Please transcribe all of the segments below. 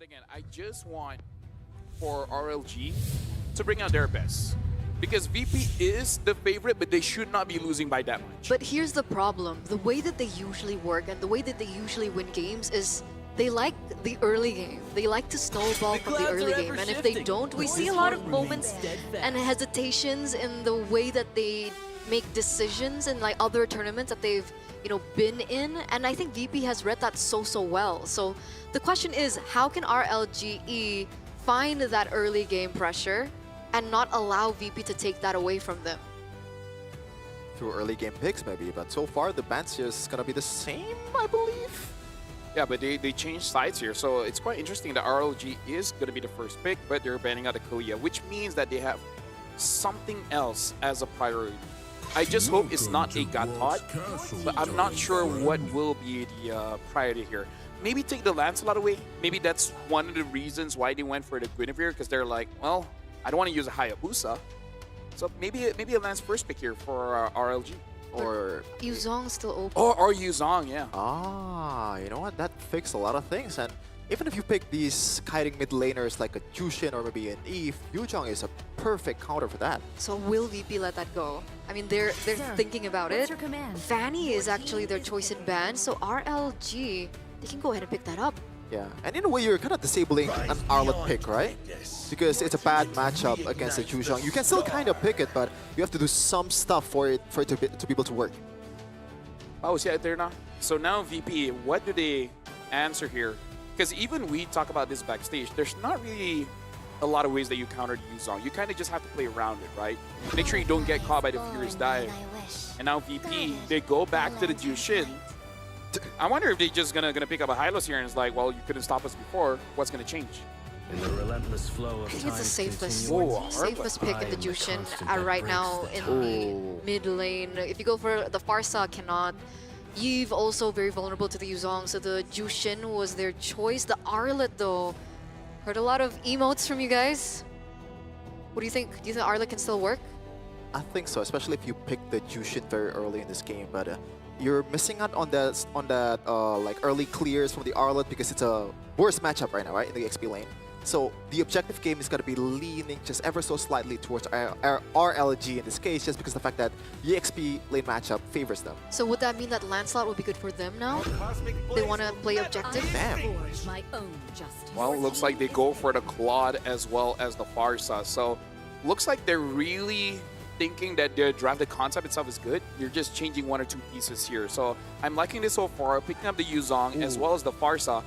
again, I just want for RLG to bring out their best. Because VP is the favorite, but they should not be losing by that much. But here's the problem. The way that they usually work and the way that they usually win games is they like the early game. They like to snowball from the early game. And if they don't, we see a lot of moments and hesitations in the way that they make decisions in like other tournaments that they've been in. And I think VP has read that so well. So the question is, how can RLGE find that early game pressure and not allow VP to take that away from them? Through early game picks maybe, but so far the ban's just gonna be the same, I believe. Yeah, but they changed sides here, so it's quite interesting that RLG is going to be the first pick, but they're banning out the Korea, which means that they have something else as a priority. I just hope it's not a Gatot, but I'm not sure what will be the priority here. Maybe take the Lancelot away. Maybe that's one of the reasons why they went for the Guinevere, because they're like, well, I don't want to use a Hayabusa. So maybe a Lance first pick here for RLG. Or Yuzong's still open. Or Yuzong, yeah. Ah, you know what? That fixed a lot of things. And even if you pick these kiting mid laners like a Jushin or maybe an Eve, Yuzong is a perfect counter for that. So will VP let that go? I mean, they're thinking about it. Fanny is actually their choice in ban, so RLG, they can go ahead and pick that up. Yeah, and in a way you're kind of disabling an Arlet pick, right? Because it's a bad matchup against the Yuzong. You can still kind of pick it, but you have to do some stuff for it to be able to work. Oh, see it there now? So now VP, what do they answer here? Because even we talk about this backstage, there's not really a lot of ways that you counter Yuzong. You kind of just have to play around it, right? Make sure you don't get caught by the Furious Dive. And now VP, they go back to the Jushin. I wonder if they're just gonna pick up a Hylos here and it's like, well, you couldn't stop us before. What's gonna change? In the relentless flow of I think it's the safest, Whoa, safest pick in the Jushin right now in the mid lane. If you go for the Farsa, cannot. Eve also very vulnerable to the Yuzong, so the Jushin was their choice. The Arlet though, heard a lot of emotes from you guys. What do you think? Do you think Arlet can still work? I think so, especially if you pick the Jushin very early in this game. But you're missing out on that like early clears from the Arlet because it's a worse matchup right now, right, in the XP lane. So the objective game is going to be leaning just ever so slightly towards RLG in this case, just because the fact that the XP lane matchup favors them. So would that mean that Lancelot would be good for them now? They want to play objective? Damn. Well, looks like they go for the Claude as well as the Farsa. So looks like they're really thinking that their drafted concept itself is good. You're just changing one or two pieces here. So I'm liking this so far, picking up the Yuzong as well as the Farsa.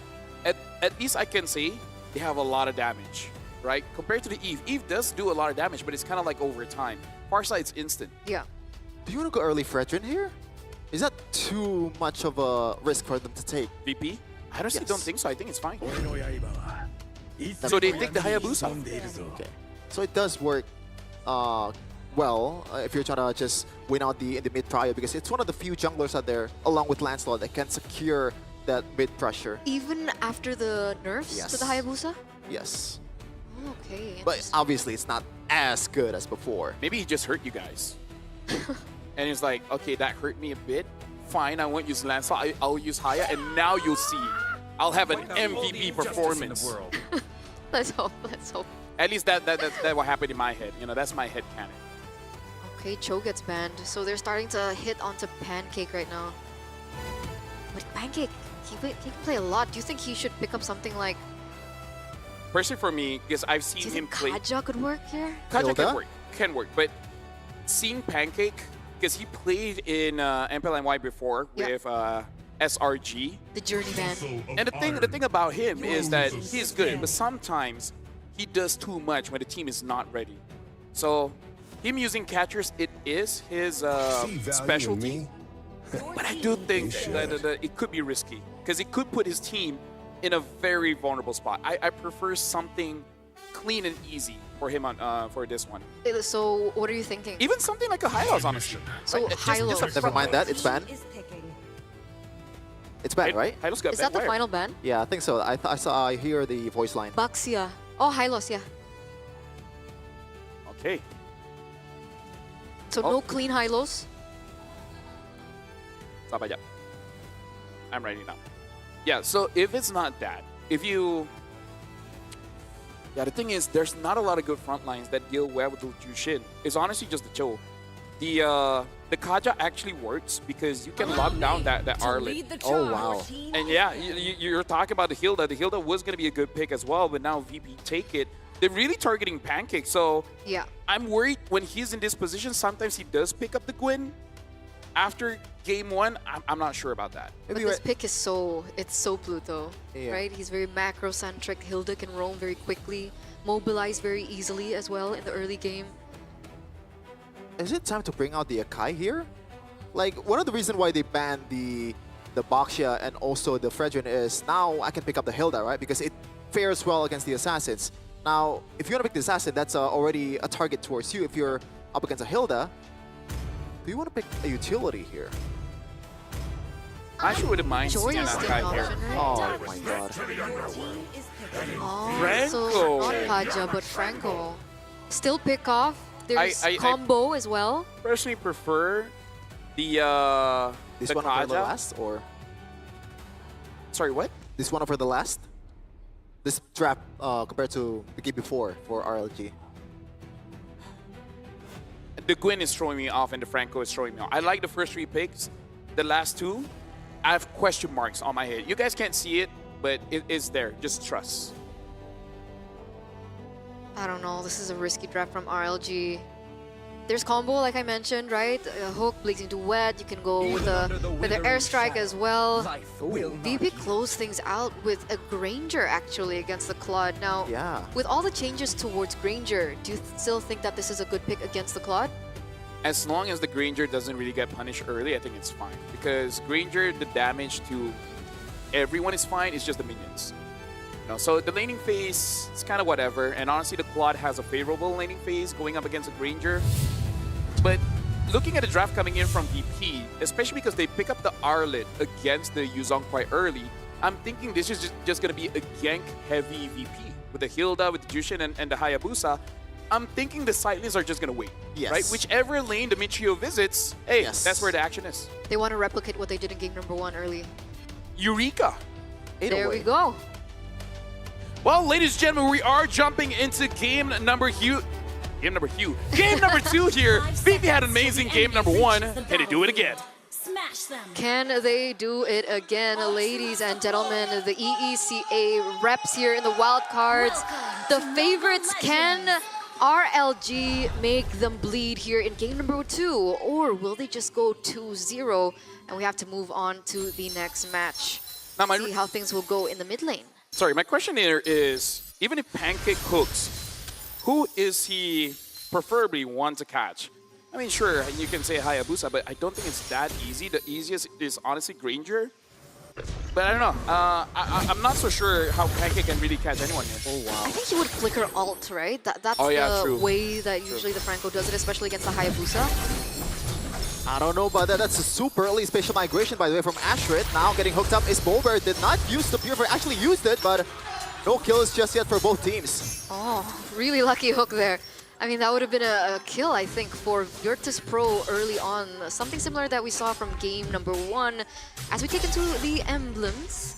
At least I can say they have a lot of damage, right? Compared to the Eve. Eve does do a lot of damage, but it's kind of like over time. Farsa, it's instant. Yeah. Do you want to go early Fredrin here? Is that too much of a risk for them to take? VP? I honestly don't think so. I think it's fine. So So they take the Hayabusa. Okay. So it does work well if you're trying to just win out in the mid trio, because it's one of the few junglers out there, along with Lancelot, that can secure that mid pressure. Even after the nerfs to the Hayabusa? Yes. Okay. But obviously it's not as good as before. Maybe he just hurt you guys. And he's like, okay, that hurt me a bit. Fine, I won't use Lancelot. I'll use Haya, and now you'll see. I'll have an MVP performance. Let's hope. Let's hope. At least that what happened in my head. You know, that's my head canon. Okay, Cho gets banned, so they're starting to hit onto Pancake right now. But Pancake, he can play a lot. Do you think he should pick up something like... Personally for me, because I've Do seen you him think play... Kaja could work here? Kaja Hilda? can work, but seeing Pancake, because he played in MPLNY before with SRG. The journeyman. And the thing about him is that he's good, but sometimes he does too much when the team is not ready. So him using catchers, it is his specialty. But I do think that it could be risky, because it could put his team in a very vulnerable spot. I prefer something clean and easy for him for this one. So what are you thinking? Even something like a Hylos, honestly. So Hylos. Never mind that, it's banned. It's banned, right? Hylos got Is that the banned. final ban? Yeah, I think so. I hear the voice line. Baxia. Oh, Hylos, yeah. Okay. So no clean Hylos? Sabaya. I'm ready now. Yeah, so if it's not that, if you Yeah, the thing is, there's not a lot of good front lines that deal well with the Jushin. It's honestly just the Cho. The Kaja actually works because you can lock down that Arlet. Oh, wow. And yeah, you're talking about the Hilda. The Hilda was going to be a good pick as well, but now VP take it. They're really targeting Pancake, so Yeah. I'm worried when he's in this position, sometimes he does pick up the Gwyn. After game 1, I'm not sure about that. But Maybe this right- pick is it's so Pluto, Yeah. right? He's very macro-centric. Hilda can roam very quickly, mobilize very easily as well in the early game. Is it time to bring out the Akai here? Like, one of the reasons why they banned the Baxia and also the Fredrin is now I can pick up the Hilda, right? Because it fares well against the Assassins. Now, if you want to pick the Assassin, that's already a target towards you. If you're up against a Hilda, do you want to pick a utility here? I actually wouldn't mind Joy seeing is that still an guy here. option, right? Oh my god. Oh, Franco. so not Kaja, but Franco. Still pick off. There's I combo as well. Personally prefer the This the one for the Kaja. last, or Sorry, what? this one for the last? This draft compared to the game before for RLG. The Gwyn is throwing me off and the Franco is throwing me off. I like the first 3 picks. The last 2, I have question marks on my head. You guys can't see it, but it is there. Just trust. I don't know. This is a risky draft from RLG. There's combo, like I mentioned, right? Hook, Blazing Duet. You can go with the airstrike as well. VP closed things out with a Granger actually against the Claude. Now, Yeah. with all the changes towards Granger, do you still think that this is a good pick against the Claude? As long as the Granger doesn't really get punished early, I think it's fine. Because Granger, the damage to everyone is fine. It's just the minions. You know, so the laning phase is kind of whatever. And honestly, the Claude has a favorable laning phase going up against a Granger. But looking at the draft coming in from VP, especially because they pick up the Arlet against the Yuzong quite early, I'm thinking this is just going to be a gank-heavy VP. With the Hilda, with the Jushin, and the Hayabusa, I'm thinking the side lanes are just going to wait. Yes. Right? Whichever lane the Michio visits, hey, Yes. that's where the action is. They want to replicate what they did in game number 1 early. Eureka! There we 808. go. Well, ladies and gentlemen, we are jumping into game number 2 here. VP had an amazing game number 1. Can they do it again? Smash them. Can they do it again, ladies and gentlemen? The EECA reps here in the wild cards. The favorites, can RLG make them bleed here in game number 2? Or will they just go 2-0 and we have to move on to the next match? Now, See how things will go in the mid lane. Sorry, my question here is, even if Pancake hooks, who is he preferably want to catch? I mean, sure, you can say Hayabusa, but I don't think it's that easy. The easiest is honestly Granger. But I don't know. I'm not so sure how Pancake can really catch anyone here. Oh wow. I think he would flicker ult, right? That's Oh, yeah, the true. way that usually the Franco does it, especially against the Hayabusa. I don't know about that. That's a super early spatial migration, by the way, from Ashrit. Now getting hooked up is Bober. Did not use the Purifier. Actually used it, but no kills just yet for both teams. Oh, really lucky hook there. I mean, that would have been a kill, I think, for VitusPro early on. Something similar that we saw from game number 1. As we take into the emblems.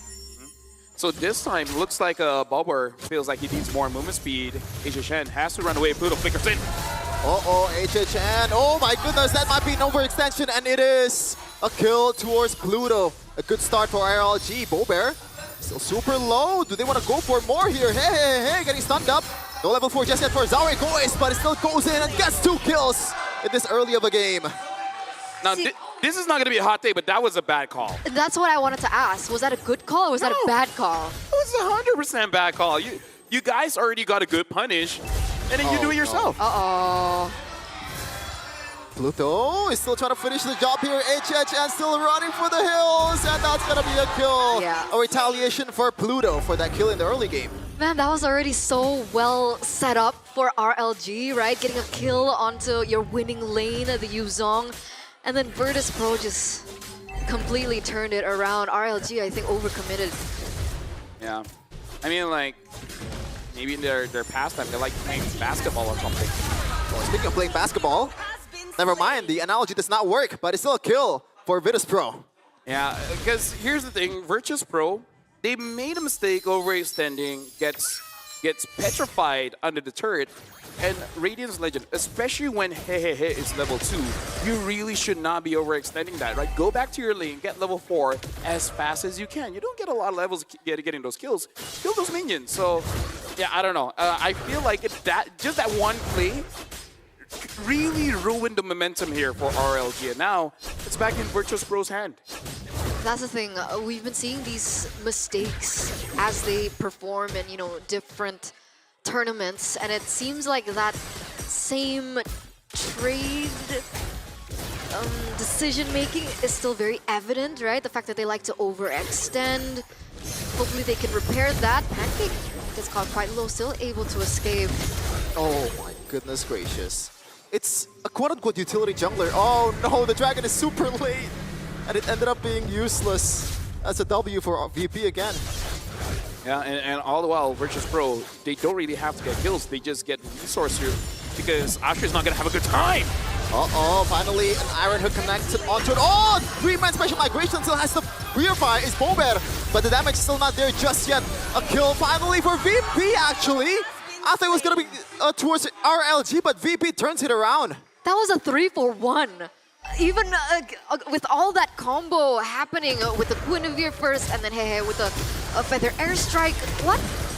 So this time, looks like Bobber feels like he needs more movement speed. HHN has to run away. Pluto flickers in. Uh-oh, HHN. Oh my goodness, that might be an overextension, and it is a kill towards Pluto. A good start for RLG. Bobear still super low. Do they want to go for more here? Hey, getting stunned up. No level 4 just yet for Zaure Gois, but it still goes in and gets 2 kills in this early of a game. Now, this is not going to be a hot take, but that was a bad call. That's what I wanted to ask. Was that a good call or was that a bad call? It was 100% bad call. You guys already got a good punish, and then you do it yourself. Uh-oh. Pluto is still trying to finish the job here. HHN still running for the hills, and that's going to be a kill. Yeah. A retaliation for Pluto for that kill in the early game. Man, that was already so well set up for RLG, right? Getting a kill onto your winning lane, the Yuzong. And then VitusPro just completely turned it around. RLG, I think, overcommitted. Yeah. I mean, like, maybe in their pastime, they like playing basketball or something. Well, speaking of playing basketball, never mind, the analogy does not work, but it's still a kill for VitusPro. Yeah, because here's the thing, VitusPro, they made a mistake overextending, gets gets petrified under the turret. And Radiant's Legend, especially when Hehehe is level 2, you really should not be overextending that, right? Go back to your lane, get level 4 as fast as you can. You don't get a lot of levels getting those kills. Kill those minions. So, yeah, I don't know. I feel like just that one play really ruined the momentum here for RLG. And now, it's back in VitusPro's hand. That's the thing. We've been seeing these mistakes as they perform in, different tournaments, and it seems like that same trade decision-making is still very evident, right? The fact that they like to overextend. Hopefully they can repair that. Pancake gets caught quite low, still able to escape. Oh my goodness gracious. It's a quote-unquote utility jungler. Oh no, the dragon is super late. And it ended up being useless. That's a W for VP again. Yeah, and all the while, VitusPro, they don't really have to get kills. They just get resource here because Asher's not going to have a good time. Uh-oh, finally an Iron Hook connected onto it. Oh, 3-man special migration still has to purify is Bober, but the damage is still not there just yet. A kill finally for VP, actually. I thought it was going to be towards RLG, but VP turns it around. That was a 3-for-1. Even with all that combo happening with the Guinevere first and then Hehe with a Feather Airstrike,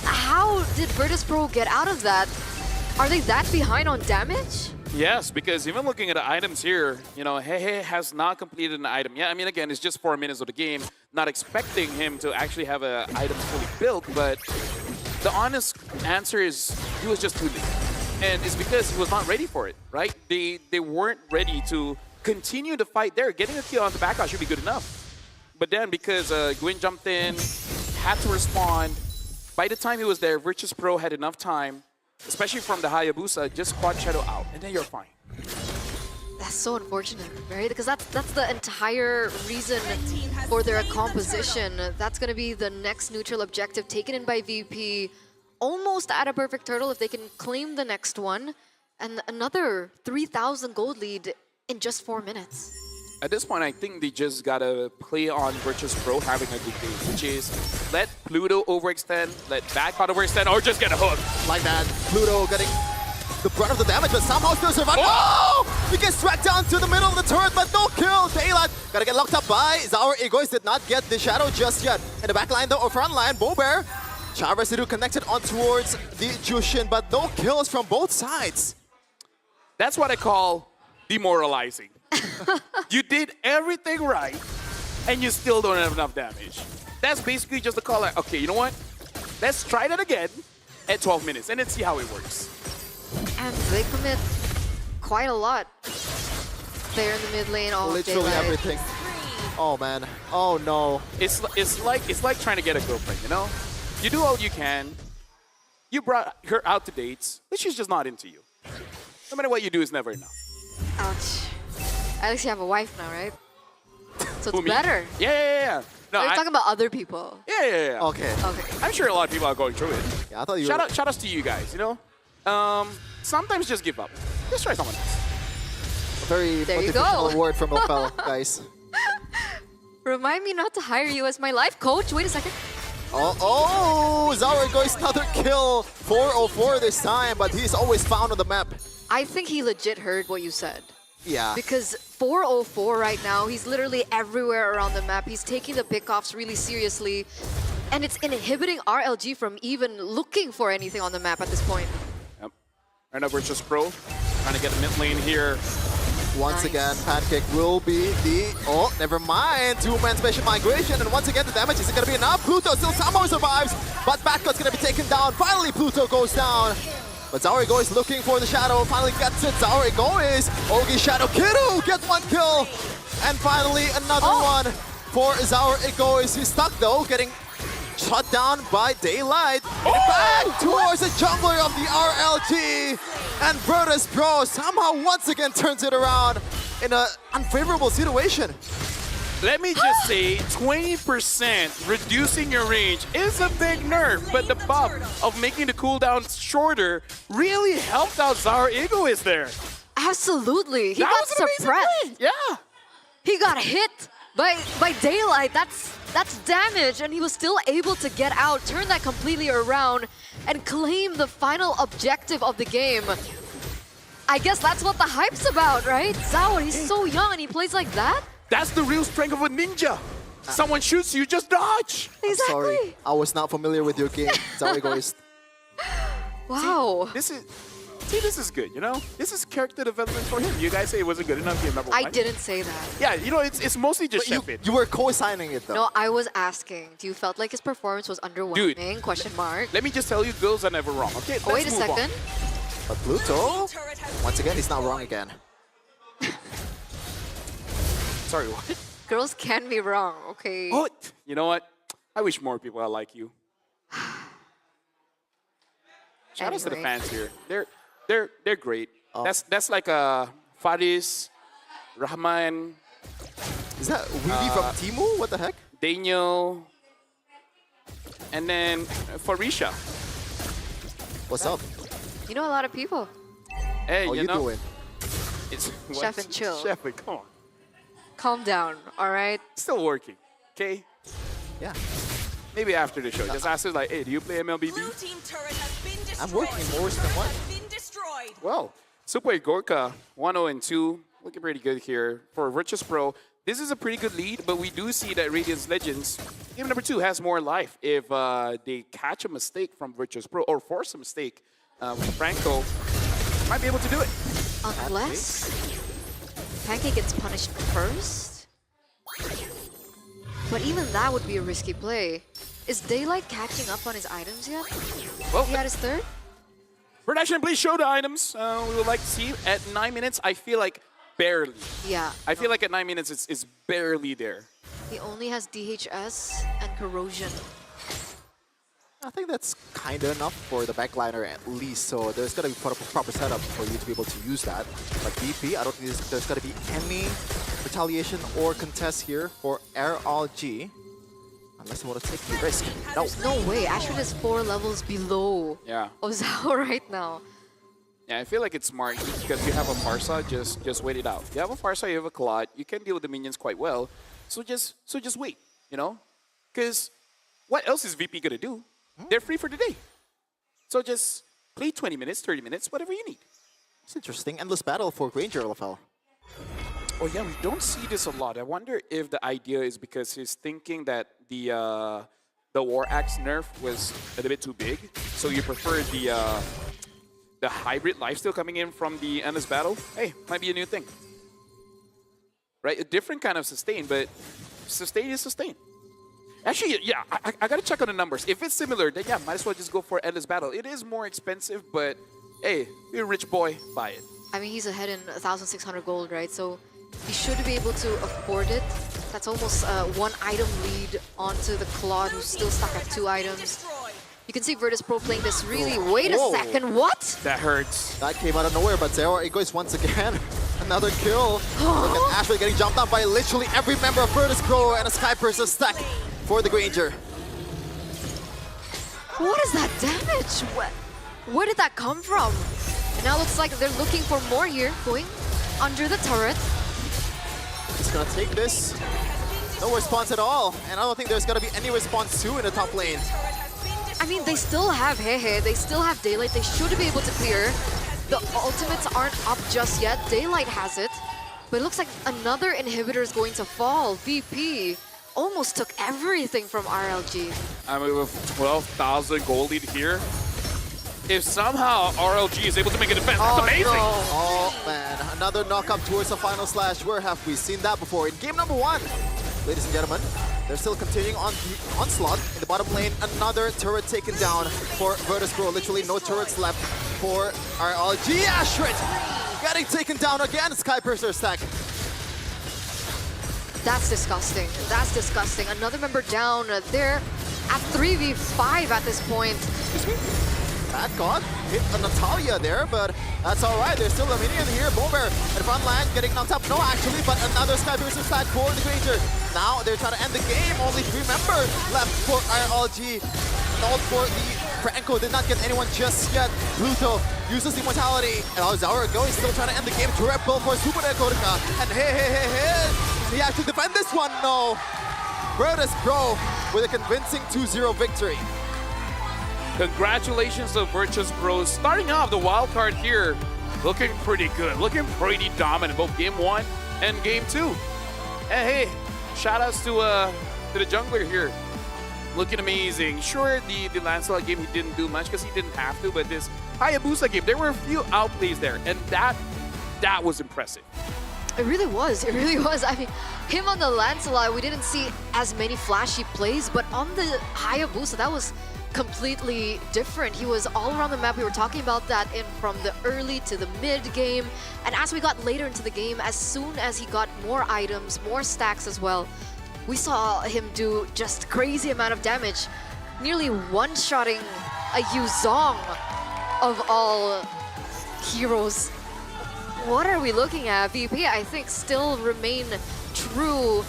how did VitusPro get out of that? Are they that behind on damage? Yes, because even looking at the items here, Hehe has not completed an item yet. I mean, again, it's just 4 minutes of the game. Not expecting him to actually have an item fully built, but the honest answer is he was just too late. And it's because he was not ready for it, right? They weren't ready to continue the fight there. Getting a kill on the back should be good enough. But then because Gwyn jumped in, had to respond, by the time he was there, VitusPro had enough time, especially from the Hayabusa, just quad shadow out, and then you're fine. That's so unfortunate, right? Because that's the entire reason for their composition. That's going to be the next neutral objective taken in by VP. Almost at a perfect turtle if they can claim the next one. And another 3,000 gold lead in just 4 minutes. At this point, I think they just gotta play on VitusPro having a good game, which is let Pluto overextend, let Backpot overextend, or just get a hook. Like that, Pluto getting the brunt of the damage, but somehow still surviving. Oh! He gets dragged down to the middle of the turret, but no kill. Daylight gotta get locked up by Zaur. Egoist did not get the shadow just yet. In the back line though, or front line, Bober. Charvasidu connected on towards the Jushin, but no kills from both sides. That's what I call demoralizing. You did everything right, and you still don't have enough damage. That's basically just a call like, okay, you know what? Let's try that again at 12 minutes, and then see how it works. And they commit quite a lot there in the mid lane. Literally everything. Oh man. Oh no. It's like trying to get a girlfriend, you know? You do all you can. You brought her out to dates, but she's just not into you. No matter what you do, it's never enough. Ouch. At least you have a wife now, right? So Who, it's me? better. Yeah. No, Are you talking about other people? Yeah. Okay. Okay. I'm sure a lot of people are going through it. Yeah, I thought you Shout outs to you guys, sometimes just give up. Just try someone else. a very There you motivational go. word from Opel, guys. Remind me not to hire you as my life coach. Wait a second. Oh, Zaur goes another kill. 404 this time, but he's always found on the map. I think he legit heard what you said. Yeah. Because 404 right now, he's literally everywhere around the map. He's taking the pickoffs really seriously. And it's inhibiting RLG from even looking for anything on the map at this point. Yep. Right now, VitusPro trying to get a mid lane here. Once Nice. again, Pancake will be the... Oh, never mind. 2-man special migration. And once again, the damage isn't going to be enough. Pluto still somehow survives, but Backcut's going to be taken down. Finally, Pluto goes down. But Zaur is looking for the shadow. Finally gets it. Zaur is Ogi Shadow Kiru gets 1 kill. And finally, another one for Zaur Egoist. He's stuck though, getting shut down by Daylight. Back towards the jungler of the RLG. And VitusPro somehow once again turns it around in an unfavorable situation. Let me just say, 20% reducing your range is a big nerf, but the buff of making the cooldown shorter really helped out Zaur Egoist there. Absolutely. He That got was an amazing suppressed. play. Yeah. He got hit by Daylight. That's That's damage, and he was still able to get out, turn that completely around, and claim the final objective of the game. I guess that's what the hype's about, right? Zao, he's so young and he plays like that? That's the real strength of a ninja. Someone shoots you, just dodge. Exactly. Sorry, I was not familiar with your game. Sorry, guys. Wow. This is good, you know? This is character development for him. You guys say it wasn't good enough game number one. I didn't say that. Yeah, you know, it's mostly just You, chef it. you were co-signing it though. No, I was asking, do you felt like his performance was underwhelming? Dude. Question mark. Let me just tell you, girls are never wrong, okay? Oh, wait a Let's move on. second. But Pluto, once again, he's not wrong again. Sorry, what? Girls can be wrong, okay? Oh, you know what? I wish more people are like you. Shout out to the Anyway. fans here. They're great. That's like Faris, Rahman, Is that Weedy from Timu? What the heck? Daniel, and then Farisha. What's up? You know a lot of people. Hey, How you you know, doing? it's Chef and chill. Chef and come on. Calm down, all right? Still working, okay? Yeah, Maybe after the show. Just ask us like, hey, do you play MLBB? Blue team turret has been destroyed. I'm working in more than one. Has been destroyed. Well, Super Gorka, 1-0-2, looking pretty good here for VitusPro. This is a pretty good lead, but we do see that Radiance Legends, game number 2, has more life. If they catch a mistake from VitusPro or force a mistake with Franco, might be able to do it. Unless Pancake gets punished first? But even that would be a risky play. Is Daylight catching up on his items yet? Well, He had his third? production, please show the items. We would like to see. At 9 minutes, I feel like barely. Yeah. I feel like at 9 minutes, it's barely there. He only has DHS and Corrosion. I think that's kind of enough for the backliner at least. So there's got to be proper setup for you to be able to use that. But VP, I don't think there's got to be any retaliation or contest here for RLG. Unless you want to take the risk. No. No way. Ashwin is 4 levels below Yeah. Ozao right now. Yeah, I feel like it's smart because you have a Farsa, just wait it out. You have a Farsa, you have a Claude, you can deal with the minions quite well. So just wait, you know? Because what else is VP gonna do? They're free for the day. So just play 20 minutes, 30 minutes, whatever you need. It's interesting. Endless battle for Granger LFL. Oh yeah, we don't see this a lot. I wonder if the idea is because he's thinking that the War Axe nerf was a little bit too big. So you prefer the hybrid lifesteal coming in from the endless battle. Hey, might be a new thing. Right? A different kind of sustain, but sustain is sustain. Actually, yeah, I gotta check on the numbers. If it's similar, then yeah, might as well just go for endless battle. It is more expensive, but hey, you're a rich boy, buy it. I mean, he's ahead in 1,600 gold, right? So he should be able to afford it. That's almost 1 item lead onto the Claude, who's still stuck at 2 items. Destroyed. You can see VitusPro playing this really... Wait a Whoa. second, what? That hurts. That came out of nowhere, but Zero Egoist once again. Another kill. Look at Ashwin getting jumped on by literally every member of VitusPro and a Skyperson stack for the Granger. What is that damage? Where did that come from? And now looks like they're looking for more here, going under the turret. He's gonna take this. No response at all. And I don't think there's gonna be any response too in the top lane. I mean, they still have Hehe, they still have Daylight, they should be able to clear. The ultimates aren't up just yet, Daylight has it. But it looks like another inhibitor is going to fall. VP almost took everything from RLG. I mean, with 12,000 gold lead here, if somehow RLG is able to make a defense, that's amazing. No. Oh man, another knockup towards the final slash. Where have we seen that before? In game number 1, ladies and gentlemen, they're still continuing on the onslaught. In the bottom lane, another turret taken down for VitusPro. Literally no turrets left for RLG. Ashrit getting taken down again. Skypercer stack. That's disgusting. That's disgusting. Another member down. They're at 3v5 at this point. Excuse me? Bad God hit a Natalia there, but that's alright. There's still a minion here. Bomber at front line getting knocked up. No, actually, but another Skypercer stack for the Granger. Now they're trying to end the game. Only 3 members left for RLG. Not for the Franco. Did not get anyone just yet. Pluto uses Immortality. And Alzaura going, still trying to end the game. Turret pull for Super Ekorika. And hey. He has to defend this one. No. VitusPro with a convincing 2-0 victory. Congratulations to VitusPro. Starting off the wild card here, looking pretty good, looking pretty dominant, both game 1 and game 2. And hey, shout outs to the jungler here. Looking amazing. Sure, the Lancelot game he didn't do much because he didn't have to, but this Hayabusa game, there were a few outplays there, and that was impressive. It really was. It really was. I mean, him on the Lancelot, we didn't see as many flashy plays, but on the Hayabusa, that was completely different. He was all around the map. We were talking about that from the early to the mid game. And as we got later into the game, as soon as he got more items, more stacks as well, we saw him do just crazy amount of damage. Nearly one-shotting a Yuzong of all heroes. What are we looking at? VP, I think, still remain true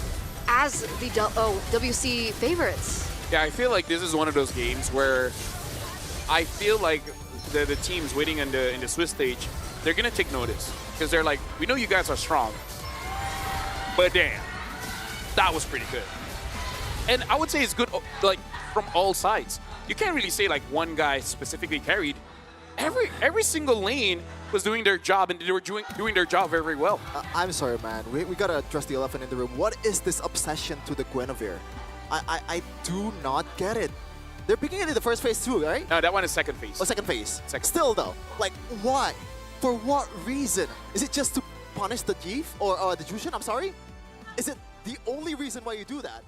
as the WC favorites. Yeah, I feel like this is one of those games where I feel like the teams waiting in the Swiss stage, they're going to take notice. Because they're like, we know you guys are strong, but damn, that was pretty good. And I would say it's good like from all sides. You can't really say like one guy specifically carried. Every single lane was doing their job, and they were doing their job very, very well. I'm sorry, man. We got to address the elephant in the room. What is this obsession to the Guinevere? I do not get it. They're picking it in the first phase too, right? No, that one is second phase. Oh, second phase. Second. Still though, like why? For what reason? Is it just to punish the Jeef or the Jushin? I'm sorry. Is it the only reason why you do that?